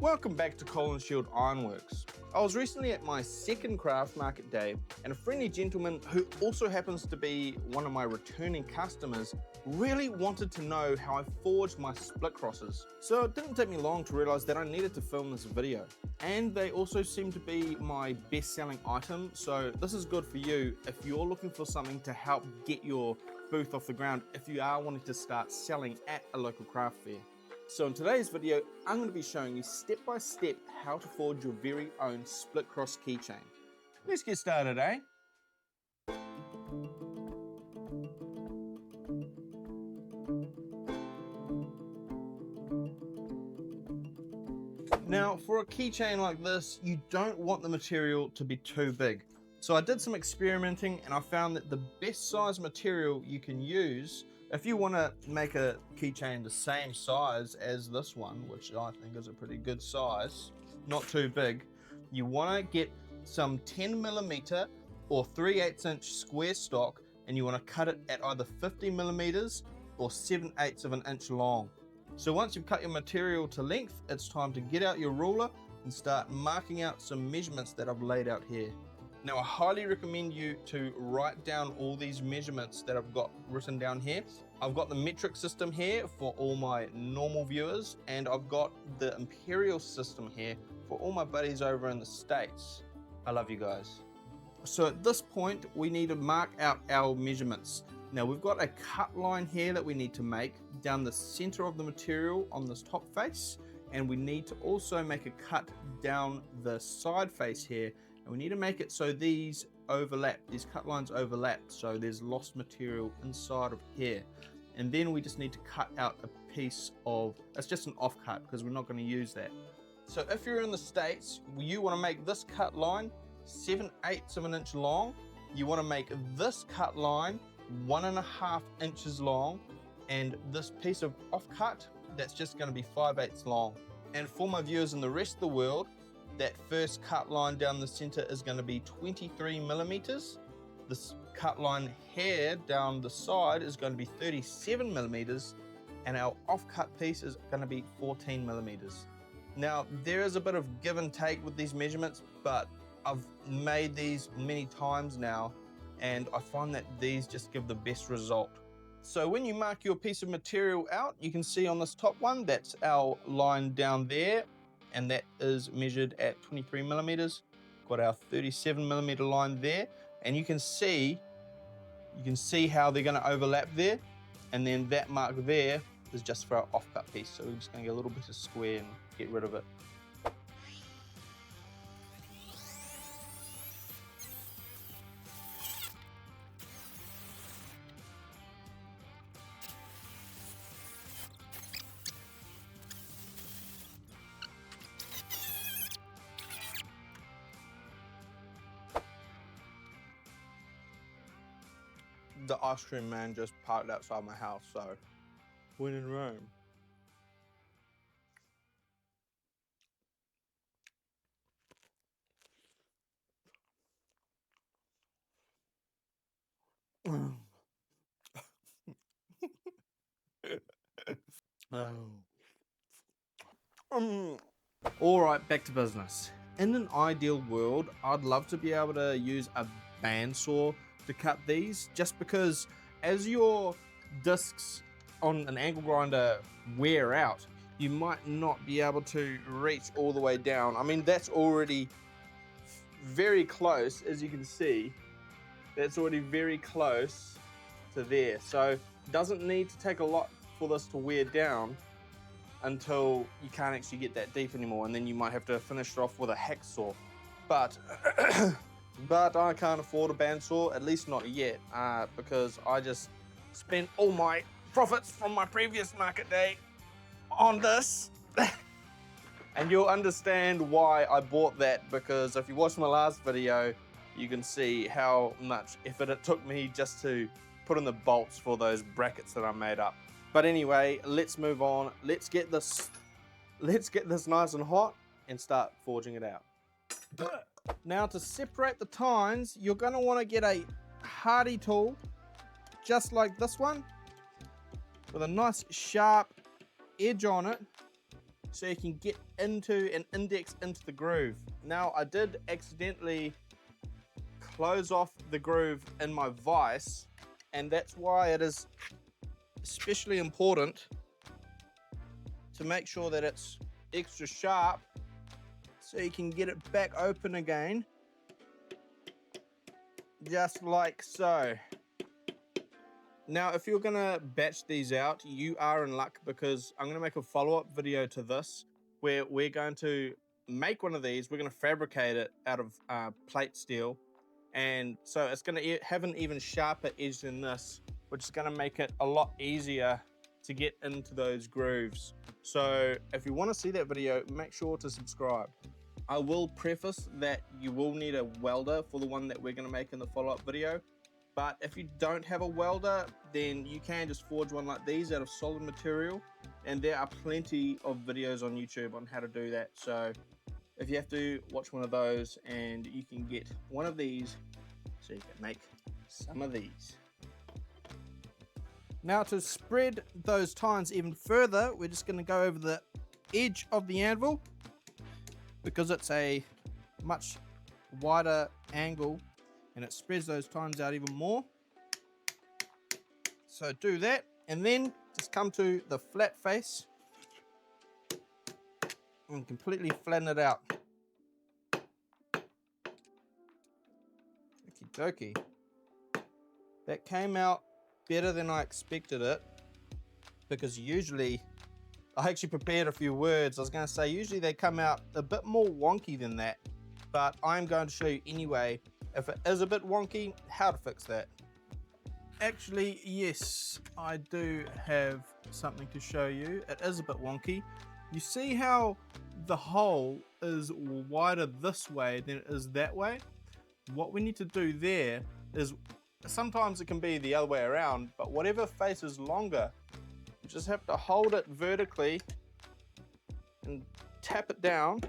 Welcome back to Colin Shield Ironworks. I was recently at my second craft market day and a friendly gentleman who also happens to be one of my returning customers really wanted to know how I forged my split crosses. So it didn't take me long to realize that I needed to film this video. And they also seem to be my best-selling item, so this is good for you if you're looking for something to help get your booth off the ground if you are wanting to start selling at a local craft fair. So in today's video, I'm going to be showing you step by step how to forge your very own split cross keychain. Let's get started, eh? Now, for a keychain like this, you don't want the material to be too big. So I did some experimenting and I found that the best size material you can use if you want to make a keychain the same size as this one, which I think is a pretty good size, not too big, you want to get some 10mm or 3/8 inch square stock, and you want to cut it at either 50mm or 7/8 of an inch long. So once you've cut your material to length, it's time to get out your ruler and start marking out some measurements that I've laid out here. Now, I highly recommend you to write down all these measurements that I've got written down here. I've got the metric system here for all my normal viewers, and I've got the imperial system here for all my buddies over in the States. I love you guys. So at this point, we need to mark out our measurements. Now, we've got a cut line here that we need to make down the center of the material on this top face, and we need to also make a cut down the side face here. And we need to make it so these overlap, these cut lines overlap, so there's lost material inside of here. And then we just need to cut out a piece of, that's just an offcut because we're not going to use that. So if you're in the States, you want to make this cut line 7/8 of an inch long. You want to make this cut line 1.5 inches long, and this piece of offcut, that's just going to be 5/8 long. And for my viewers in the rest of the world, that first cut line down the center is going to be 23mm. This cut line here down the side is going to be 37mm, and our offcut piece is going to be 14mm. Now, there is a bit of give and take with these measurements, but I've made these many times now, and I find that these just give the best result. So when you mark your piece of material out, you can see on this top one, that's our line down there, and that is measured at 23mm. Got our 37mm line there, and you can see how they're going to overlap there, and then that mark there is just for our offcut piece. So we're just going to get a little bit of square and get rid of it. The ice cream man just parked outside my house, so when in Rome. All right, back to business. In an ideal world, I'd love to be able to use a bandsaw to cut these, just because as your discs on an angle grinder wear out, you might not be able to reach all the way down. I mean, that's already very close, as you can see. That's already very close to there. So it doesn't need to take a lot for this to wear down until you can't actually get that deep anymore, and then you might have to finish it off with a hacksaw. But but I can't afford a bandsaw, at least not yet, because I just spent all my profits from my previous market day on this. And you'll understand why I bought that, because if you watched my last video, you can see how much effort it took me just to put in the bolts for those brackets that I made up. But anyway, let's move on. Let's get this nice and hot and start forging it out. Now, to separate the tines, you're going to want to get a hardy tool, just like this one, with a nice sharp edge on it, so you can get into and index into the groove. Now, I did accidentally close off the groove in my vise, and that's why it is especially important to make sure that it's extra sharp so you can get it back open again, just like so. Now, if you're gonna batch these out, you are in luck, because I'm gonna make a follow-up video to this where we're going to make one of these. We're gonna fabricate it out of plate steel, and so it's gonna have an even sharper edge than this, which is gonna make it a lot easier to get into those grooves. So if you wanna see that video, make sure to subscribe. I will preface that you will need a welder for the one that we're gonna make in the follow-up video. But if you don't have a welder, then you can just forge one like these out of solid material. And there are plenty of videos on YouTube on how to do that. So if you have to watch one of those, and you can get one of these so you can make some of these. Now, to spread those tines even further, we're just going to go over the edge of the anvil, because it's a much wider angle and it spreads those tines out even more. So do that, and then just come to the flat face and completely flatten it out. Okie dokie. That came out better than I expected it, because usually, I actually prepared a few words. I was going to say usually they come out a bit more wonky than that, but I'm going to show you anyway, if it is a bit wonky, how to fix that. Actually, yes, I do have something to show you. It is a bit wonky. You see how the hole is wider this way than it is that way? What we need to do there is, sometimes it can be the other way around, but whatever face is longer, you just have to hold it vertically and tap it down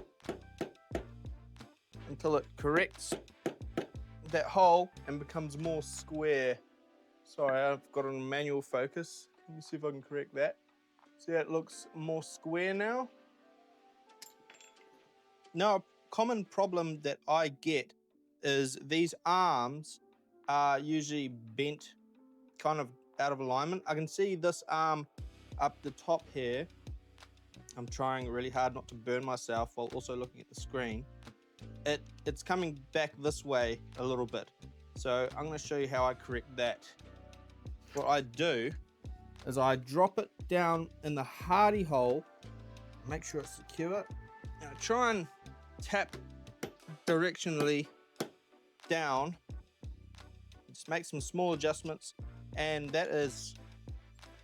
until it corrects that hole and becomes more square. Sorry, I've got a manual focus. Let me see if I can correct that. See how it looks more square now? Now, a common problem that I get is these arms are usually bent kind of out of alignment. I can see this arm up the top here. I'm trying really hard not to burn myself while also looking at the screen. It's coming back this way a little bit. So I'm going to show you how I correct that. What I do is I drop it down in the hardy hole, make sure it's secure, and I try and tap directionally down. Just make some small adjustments, and that is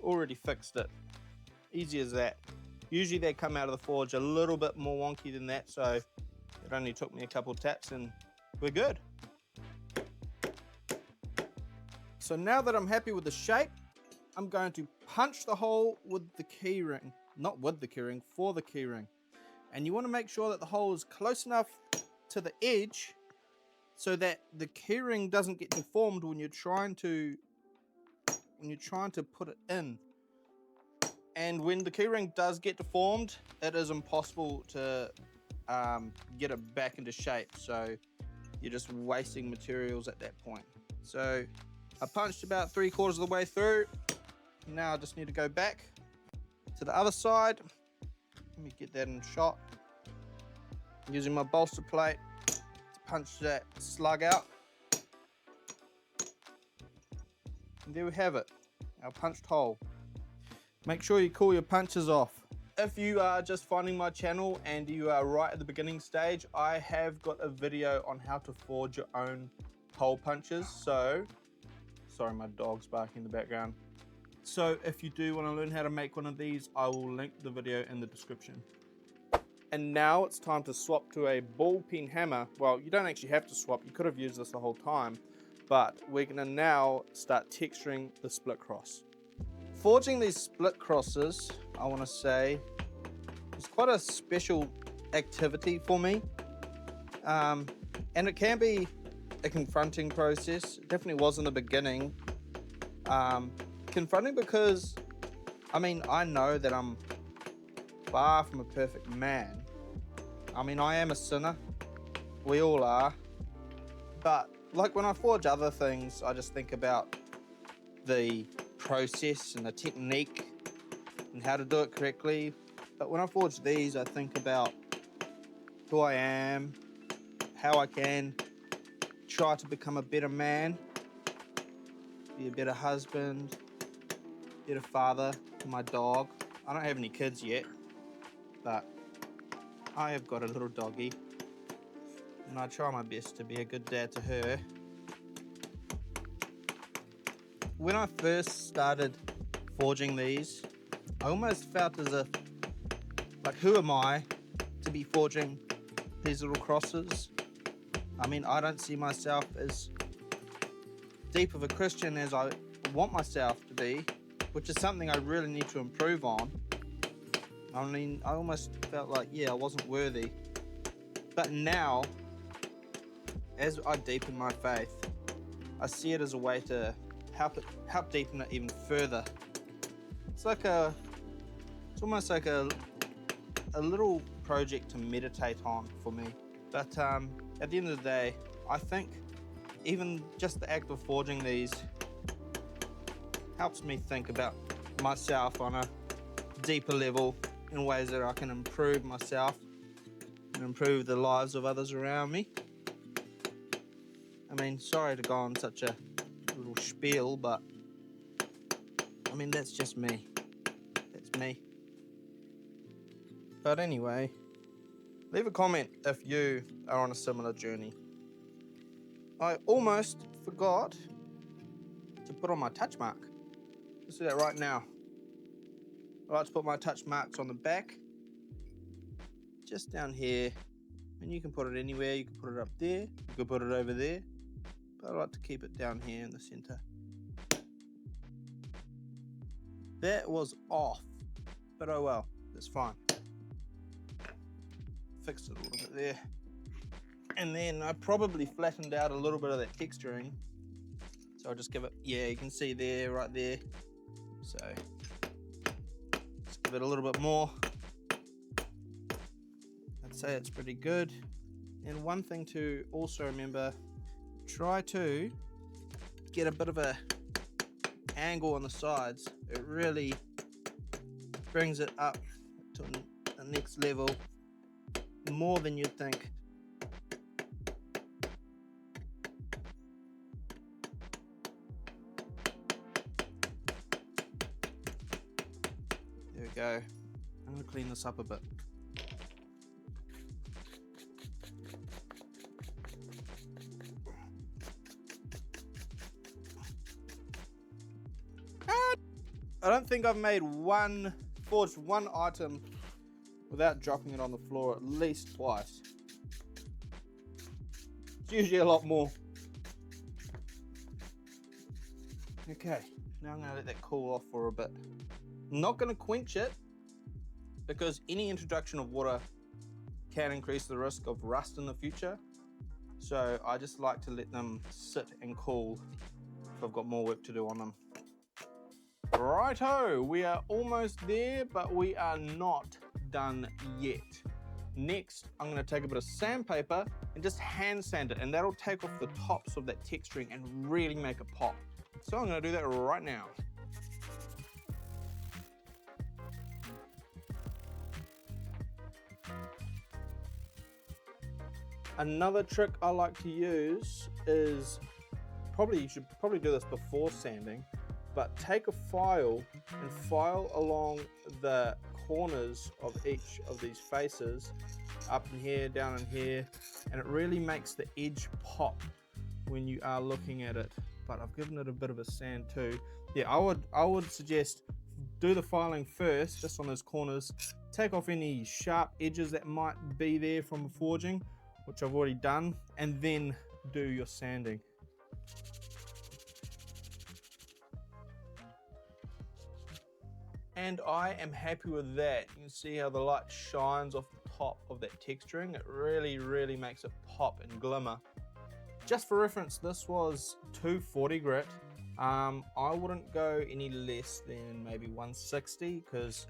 already fixed it. Easy as that. Usually they come out of the forge a little bit more wonky than that, so it only took me a couple taps and we're good. So now that I'm happy with the shape, I'm going to punch the hole with the key ring. Not with the key ring, for the key ring. And you want to make sure that the hole is close enough to the edge so that the key ring doesn't get deformed when you're trying to put it in. And when the key ring does get deformed, it is impossible to get it back into shape. So you're just wasting materials at that point. So I punched about 3/4 of the way through. Now I just need to go back to the other side. Let me get that in shot. Using my bolster plate to punch that slug out. And there we have it, our punched hole. Make sure you cool your punches off. If you are just finding my channel and you are right at the beginning stage, I have got a video on how to forge your own hole punches. So, sorry, my dog's barking in the background. So if you do want to learn how to make one of these, I will link the video in the description. And now it's time to swap to a ball peen hammer. Well, you don't actually have to swap, you could have used this the whole time, but we're gonna now start texturing the split cross. Forging these split crosses, I want to say, is quite a special activity for me. And it can be a confronting process. It definitely was in the beginning. Confronting because, I mean, I know that I'm far from a perfect man. I mean, I am a sinner. We all are. But like when I forge other things, I just think about the process and the technique and how to do it correctly. But when I forge these, I think about who I am, how I can try to become a better man, be a better husband, better father to my dog. I don't have any kids yet, but I have got a little doggy, and I try my best to be a good dad to her. When I first started forging these, I almost felt as if, like, who am I to be forging these little crosses? I mean, I don't see myself as deep of a Christian as I want myself to be, which is something I really need to improve on. I mean, I almost felt like, I wasn't worthy. But now, as I deepen my faith, I see it as a way to help deepen it even further. It's almost like a little project to meditate on for me. But at the end of the day, I think even just the act of forging these helps me think about myself on a deeper level in ways that I can improve myself and improve the lives of others around me. I mean, sorry to go on such a little spiel, but I mean, that's just me. That's me. But anyway, leave a comment if you are on a similar journey. I almost forgot to put on my touch mark. Let's do that right now. I like to put my touch marks on the back, just down here, and you can put it anywhere. You can put it up there, you can put it over there, but I like to keep it down here in the center. That was off, but oh well, that's fine. Fixed it a little bit there. And then I probably flattened out a little bit of that texturing. So I'll just give it, you can see there, right there. So let's give it a little bit more. I'd say it's pretty good. And one thing to also remember, try to get a bit of a angle on the sides. It really brings it up to the next level more than you'd think. There we go. I'm going to clean this up a bit. I don't think I've forged one item without dropping it on the floor at least twice. It's usually a lot more. Okay, now I'm going to let that cool off for a bit. I'm not going to quench it because any introduction of water can increase the risk of rust in the future. So I just like to let them sit and cool if I've got more work to do on them. Righto, we are almost there, but we are not done yet. Next, I'm going to take a bit of sandpaper and just hand sand it, and that'll take off the tops of that texturing and really make it pop. So I'm going to do that right now. Another trick I like to use is, you should probably do this before sanding, but take a file and file along the corners of each of these faces, up in here, down in here, and it really makes the edge pop when you are looking at it. But I've given it a bit of a sand too. Yeah, I would suggest do the filing first, just on those corners. Take off any sharp edges that might be there from forging, which I've already done, and then do your sanding. And I am happy with that. You can see how the light shines off the top of that texturing. It really, really makes it pop and glimmer. Just for reference, this was 240 grit. I wouldn't go any less than maybe 160 because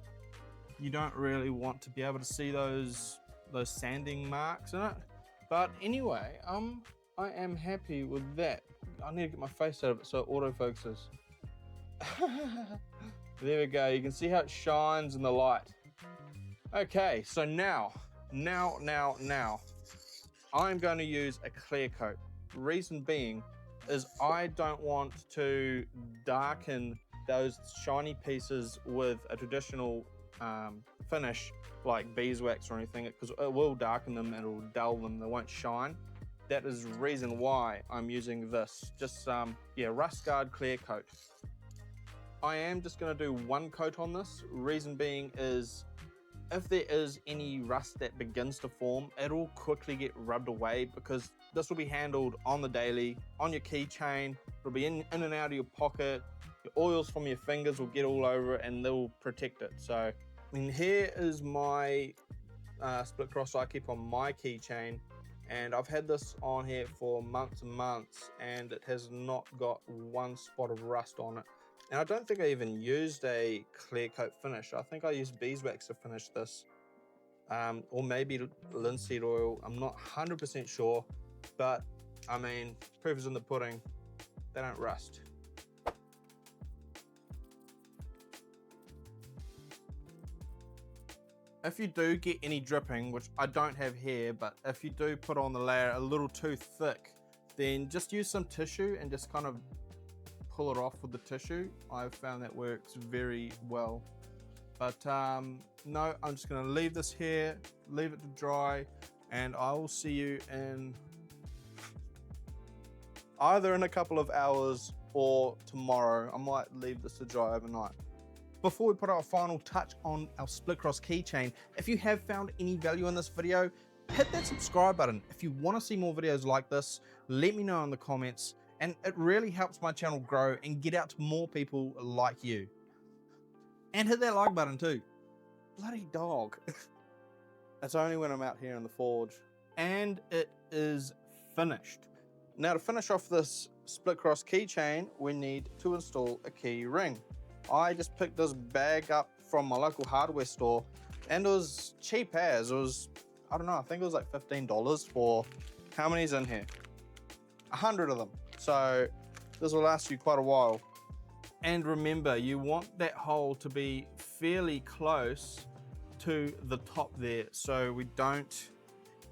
you don't really want to be able to see those sanding marks in it. But anyway, I am happy with that. I need to get my face out of it so it autofocuses. There we go, you can see how it shines in the light. Okay, so now, I'm going to use a clear coat. Reason being is I don't want to darken those shiny pieces with a traditional finish like beeswax or anything, because it will darken them and it will dull them, they won't shine. That is the reason why I'm using this, just rust guard clear coat. I am just going to do one coat on this. Reason being is if there is any rust that begins to form, it'll quickly get rubbed away, because this will be handled on the daily, on your keychain. It'll be in and out of your pocket. Your oils from your fingers will get all over it and they'll protect it. So, I mean, here is my split cross I keep on my keychain, and I've had this on here for months and months, and it has not got one spot of rust on it. And I don't think I even used a clear coat finish. I think I used beeswax to finish this, or maybe linseed oil. I'm not 100% sure, but I mean, proof is in the pudding. They don't rust. If you do get any dripping, which I don't have here, but if you do put on the layer a little too thick, then just use some tissue and just kind of pull it off with the tissue. I've found that works very well. But no, I'm just gonna leave this here, leave it to dry, and I will see you in either in a couple of hours or tomorrow. I might leave this to dry overnight. Before we put our final touch on our split cross keychain, if you have found any value in this video, hit that subscribe button. If you want to see more videos like this, let me know in the comments, and it really helps my channel grow and get out to more people like you. And hit that like button too. Bloody dog. It's only when I'm out here in the forge. And it is finished. Now, to finish off this split cross keychain, we need to install a key ring. I just picked this bag up from my local hardware store, and it was cheap as. It was, I don't know, I think it was like $15 for, how many's in here? 100 of them. So this will last you quite a while. And remember, you want that hole to be fairly close to the top there, so we don't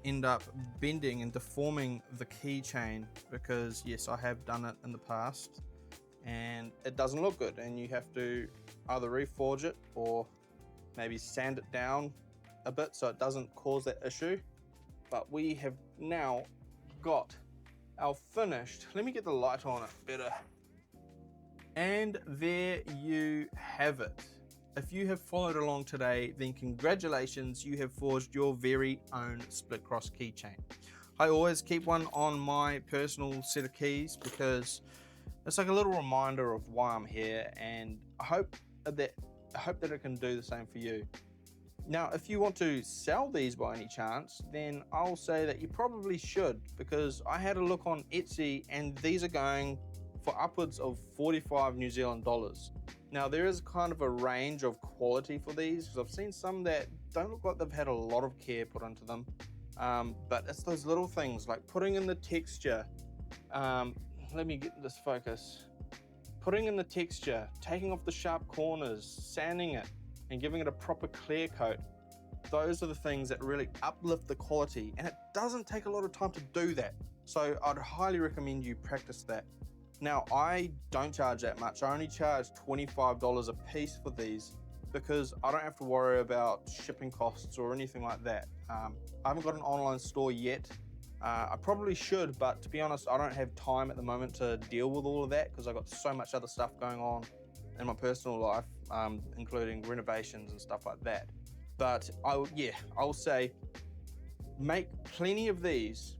end up bending and deforming the keychain, because yes, I have done it in the past and it doesn't look good, and you have to either reforge it or maybe sand it down a bit so it doesn't cause that issue. But we have now got our finished, let me get the light on it better. And there you have it. If you have followed along today, then congratulations, you have forged your very own split cross keychain. I always keep one on my personal set of keys because it's like a little reminder of why I'm here, and I hope that it can do the same for you. Now, if you want to sell these by any chance, then I'll say that you probably should, because I had a look on Etsy and these are going for upwards of 45 New Zealand dollars. Now, there is kind of a range of quality for these, because I've seen some that don't look like they've had a lot of care put into them. But it's those little things like putting in the texture. Let me get this focus. Putting in the texture, taking off the sharp corners, sanding it, and giving it a proper clear coat. Those are the things that really uplift the quality, and it doesn't take a lot of time to do that. So I'd highly recommend you practice that. Now, I don't charge that much. I only charge $25 a piece for these because I don't have to worry about shipping costs or anything like that. I haven't got an online store yet. I probably should, but to be honest, I don't have time at the moment to deal with all of that because I've got so much other stuff going on in my personal life, including renovations and stuff like that. But I'll say make plenty of these,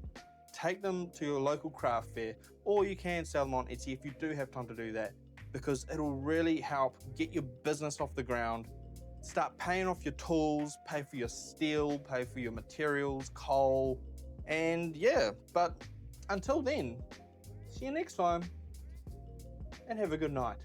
take them to your local craft fair, or you can sell them on Etsy if you do have time to do that, because it'll really help get your business off the ground. Start paying off your tools, pay for your steel, pay for your materials, coal, and yeah, but until then, see you next time and have a good night.